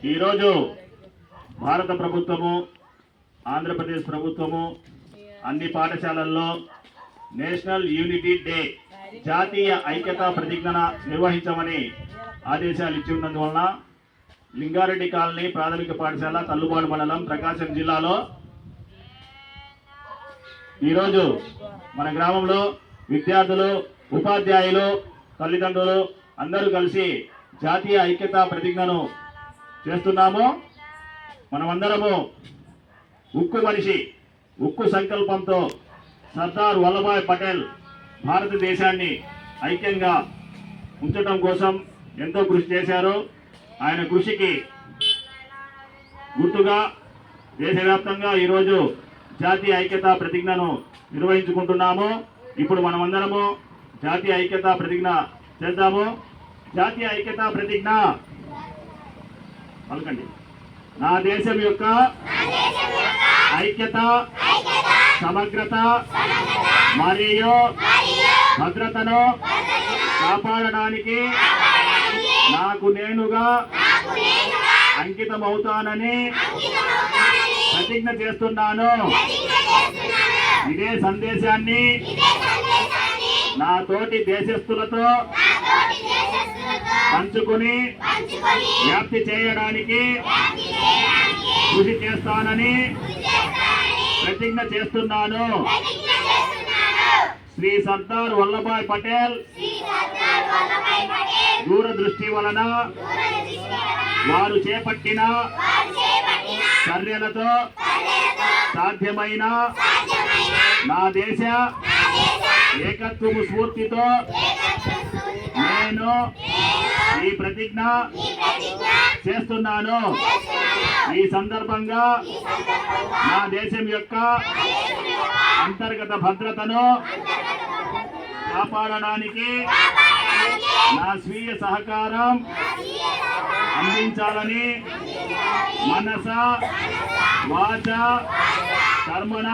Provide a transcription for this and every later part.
ఈరోజు భారత ప్రభుత్వము ఆంధ్రప్రదేశ్ ప్రభుత్వము అన్ని పాఠశాలల్లో నేషనల్ యూనిటీ డే జాతీయ ఐక్యతా ప్రతిజ్ఞ నిర్వహించమని ఆదేశాలు ఇచ్చి ఉన్నందువలన లింగారెడ్డి కాలనీ ప్రాథమిక పాఠశాల తల్లుబాడు మండలం ప్రకాశం జిల్లాలో ఈరోజు మన గ్రామంలో విద్యార్థులు ఉపాధ్యాయులు తల్లిదండ్రులు అందరూ కలిసి జాతీయ ఐక్యతా ప్రతిజ్ఞను చేస్తున్నాము. మనమందరము ఉక్కు మనిషి ఉక్కు సంకల్పంతో సర్దార్ వల్లభాయ్ పటేల్ భారతదేశాన్ని ఐక్యంగా ఉంచడం కోసం ఎంతో కృషి చేశారు. ఆయన కృషికి గుర్తుగా దేశవ్యాప్తంగా ఈరోజు జాతీయ ఐక్యతా ప్రతిజ్ఞను నిర్వహించుకుంటున్నాము. ఇప్పుడు మనమందరము జాతీయ ఐక్యతా ప్రతిజ్ఞ చేద్దాము. జాతీయ ఐక్యతా ప్రతిజ్ఞ పలకండి. నా దేశం యొక్క ఐక్యత, సమగ్రత మరియు భద్రతను కాపాడడానికి నాకు నేనుగా అంకితమవుతానని ప్రతిజ్ఞ చేస్తున్నాను. ఇదే సందేశాన్ని నా తోటి దేశస్థులతో పంచుకుని వ్యాప్తి చేయడానికి కృషి చేస్తానని ప్రతిజ్ఞ చేస్తున్నాను. శ్రీ సర్దార్ వల్లభాయ్ పటేల్ దూరదృష్టి వలన వారు చేపట్టిన చర్యలతో సాధ్యమైన నా దేశ ఏకత్వము స్ఫూర్తితో నేను ఈ ప్రతిజ్ఞ చేస్తున్నాను. ఈ సందర్భంగా నా దేశం యొక్క అంతర్గత భద్రతను కాపాడడానికి నా స్వీయ సహకారం అందించాలని మనస వాచ కర్మణ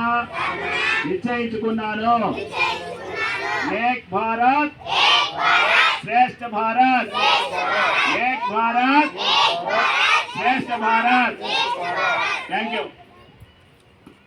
నిశ్చయించుకున్నాను. ఏక్ భారత్ శ్రేష్ఠ భారత్, ఏక్ భారత్ శ్రేష్ఠ భారత్. Thank you.